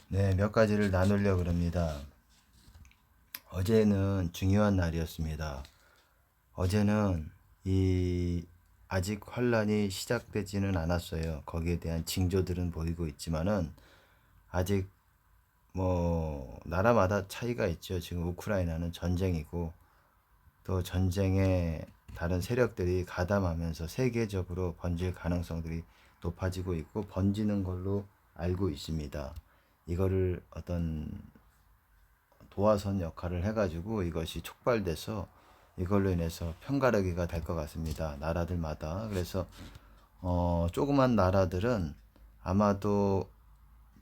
네, 몇 가지를 나누려고 합니다. 어제는 중요한 날이었습니다. 어제는 아직 환란이 시작되지는 않았어요. 거기에 대한 징조들은 보이고 있지만은 아직 나라마다 차이가 있죠. 지금 우크라이나는 전쟁이고 또 전쟁에 다른 세력들이 가담하면서 세계적으로 번질 가능성들이 높아지고 있고 번지는 걸로 알고 있습니다. 이거를 어떤 도화선 역할을 해가지고 이것이 촉발돼서 이걸로 인해서 편가르기가 될 것 같습니다. 나라들마다. 그래서 조그만 나라들은 아마도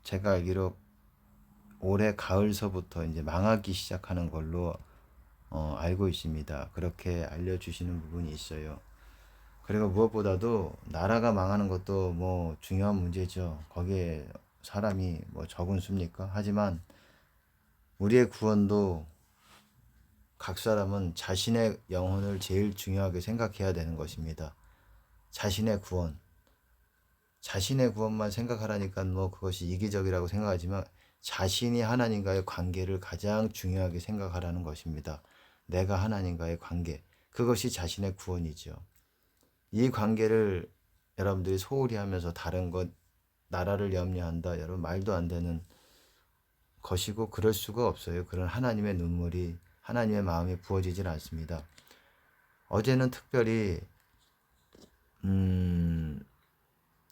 제가 알기로 올해 가을서부터 이제 망하기 시작하는 걸로 알고 있습니다. 그렇게 알려주시는 부분이 있어요. 그리고 무엇보다도 나라가 망하는 것도 중요한 문제죠. 거기에 사람이 적은 수입니까? 하지만 우리의 구원도 각 사람은 자신의 영혼을 제일 중요하게 생각해야 되는 것입니다. 자신의 구원. 자신의 구원만 생각하라니까 그것이 이기적이라고 생각하지만 자신이 하나님과의 관계를 가장 중요하게 생각하라는 것입니다. 내가 하나님과의 관계. 그것이 자신의 구원이죠. 이 관계를 여러분들이 소홀히 하면서 다른 것, 나라를 염려한다. 여러분 말도 안 되는 것이고 그럴 수가 없어요. 그런 하나님의 눈물이 하나님의 마음이 부어지질 않습니다. 어제는 특별히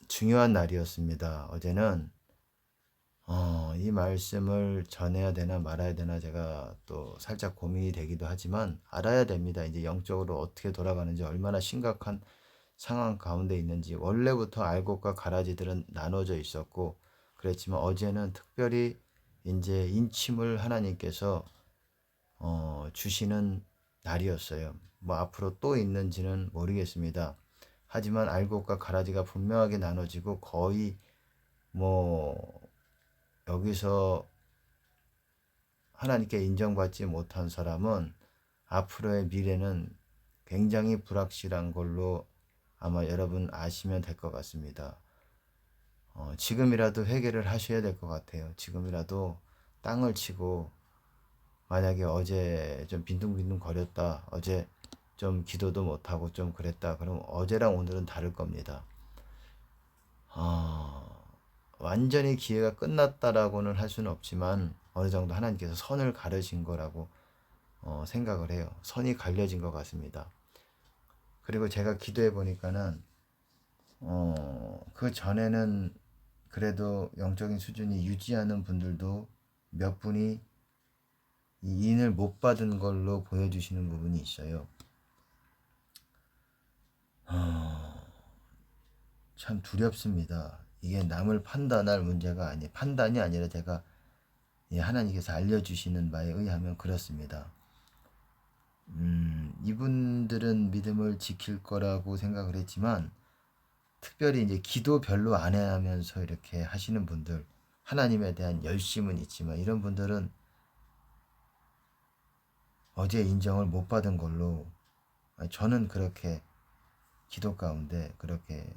중요한 날이었습니다. 어제는 이 말씀을 전해야 되나 말아야 되나 제가 또 살짝 고민이 되기도 하지만 알아야 됩니다. 이제 영적으로 어떻게 돌아가는지 얼마나 심각한 상황 가운데 있는지 원래부터 알곡과 가라지들은 나눠져 있었고 그랬지만 어제는 특별히 이제 인침을 하나님께서 주시는 날이었어요. 앞으로 또 있는지는 모르겠습니다. 하지만 알곡과 가라지가 분명하게 나눠지고 거의 여기서 하나님께 인정받지 못한 사람은 앞으로의 미래는 굉장히 불확실한 걸로 아마 여러분 아시면 될 것 같습니다. 지금이라도 회개를 하셔야 될 것 같아요. 지금이라도 땅을 치고 만약에 어제 좀 빈둥빈둥 거렸다. 어제 좀 기도도 못하고 좀 그랬다. 그럼 어제랑 오늘은 다를 겁니다. 완전히 기회가 끝났다라고는 할 수는 없지만 어느 정도 하나님께서 선을 가르신 거라고 생각을 해요. 선이 갈려진 것 같습니다. 그리고 제가 기도해 보니까는 그 전에는 그래도 영적인 수준이 유지하는 분들도 몇 분이 이 인을 못 받은 걸로 보여주시는 부분이 있어요. 참 두렵습니다. 이게 남을 판단할 문제가 판단이 아니라 제가 하나님께서 알려주시는 바에 의하면 그렇습니다. 이분들은 믿음을 지킬 거라고 생각을 했지만 특별히 이제 기도 별로 안 하면서 이렇게 하시는 분들 하나님에 대한 열심은 있지만 이런 분들은 어제 인정을 못 받은 걸로 저는 그렇게 기도 가운데 그렇게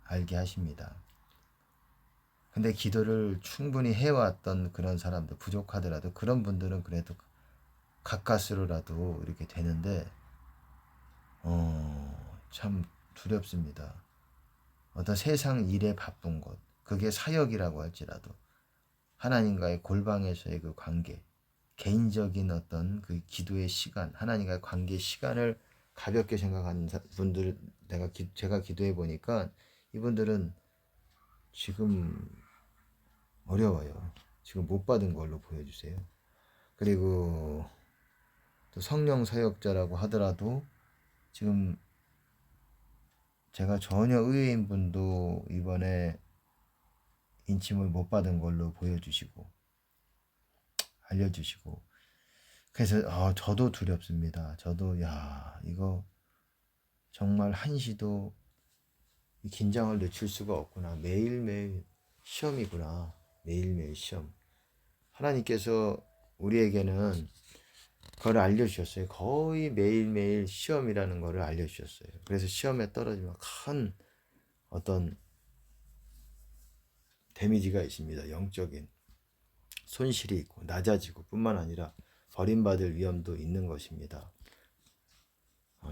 알게 하십니다. 근데 기도를 충분히 해왔던 그런 사람들 부족하더라도 그런 분들은 그래도 가까스로라도 이렇게 되는데 참 두렵습니다. 어떤 세상 일에 바쁜 것 그게 사역이라고 할지라도 하나님과의 골방에서의 그 관계 개인적인 어떤 그 기도의 시간 하나님과의 관계 시간을 가볍게 생각하는 분들 제가 기도해 보니까 이분들은 지금 어려워요. 지금 못 받은 걸로 보여주세요. 그리고 또 성령 사역자라고 하더라도 지금 제가 전혀 의외인 분도 이번에 인침을 못 받은 걸로 보여주시고 알려주시고 그래서 저도 두렵습니다. 저도 이거 정말 한시도 긴장을 늦출 수가 없구나. 매일매일 시험이구나. 매일매일 시험. 하나님께서 우리에게는 그걸 알려주셨어요. 거의 매일매일 시험이라는 거를 알려주셨어요. 그래서 시험에 떨어지면 큰 어떤 데미지가 있습니다. 영적인. 손실이 있고 낮아지고 뿐만 아니라 버림받을 위험도 있는 것입니다.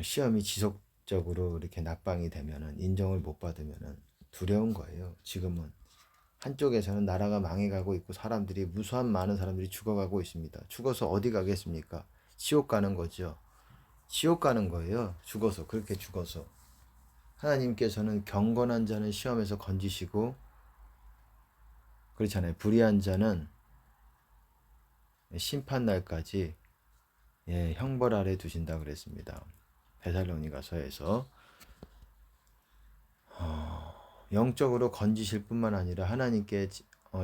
시험이 지속적으로 이렇게 낙방이 되면은 인정을 못 받으면은 두려운 거예요. 지금은 한쪽에서는 나라가 망해가고 있고 사람들이 무수한 많은 사람들이 죽어가고 있습니다. 죽어서 어디 가겠습니까? 지옥 가는 거죠. 지옥 가는 거예요. 죽어서 그렇게 죽어서 하나님께서는 경건한 자는 시험에서 건지시고 그렇잖아요. 불의한 자는 심판 날까지 형벌 아래 두신다 그랬습니다. 데살로니가서에서 영적으로 건지실 뿐만 아니라 하나님께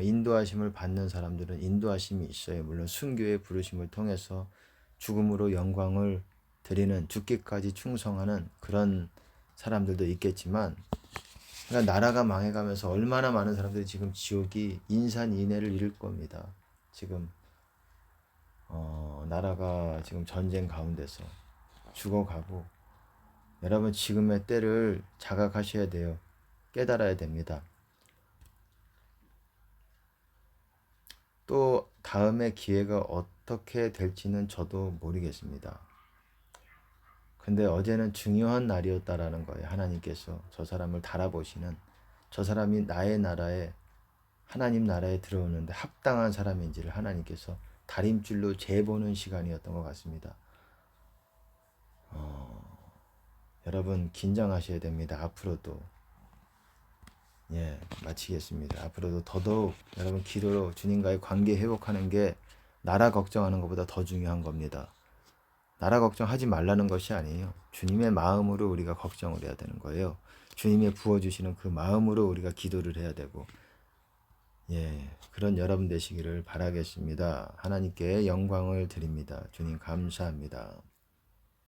인도하심을 받는 사람들은 인도하심이 있어요. 물론 순교의 부르심을 통해서 죽음으로 영광을 드리는 죽기까지 충성하는 그런 사람들도 있겠지만 그러니까 나라가 망해가면서 얼마나 많은 사람들이 지금 지옥이 인산인해를 이룰 겁니다. 지금 나라가 지금 전쟁 가운데서 죽어가고 여러분 지금의 때를 자각하셔야 돼요. 깨달아야 됩니다. 또 다음의 기회가 어떻게 될지는 저도 모르겠습니다. 근데 어제는 중요한 날이었다라는 거예요. 하나님께서 저 사람을 달아보시는 저 사람이 나의 나라에 하나님 나라에 들어오는데 합당한 사람인지를 하나님께서 다림줄로 재보는 시간이었던 것 같습니다. 여러분 긴장하셔야 됩니다. 앞으로도 마치겠습니다. 앞으로도 더더욱 여러분 기도로 주님과의 관계 회복하는 게 나라 걱정하는 것보다 더 중요한 겁니다. 나라 걱정하지 말라는 것이 아니에요. 주님의 마음으로 우리가 걱정을 해야 되는 거예요. 주님의 부어주시는 그 마음으로 우리가 기도를 해야 되고 그런 여러분 되시기를 바라겠습니다. 하나님께 영광을 드립니다. 주님 감사합니다.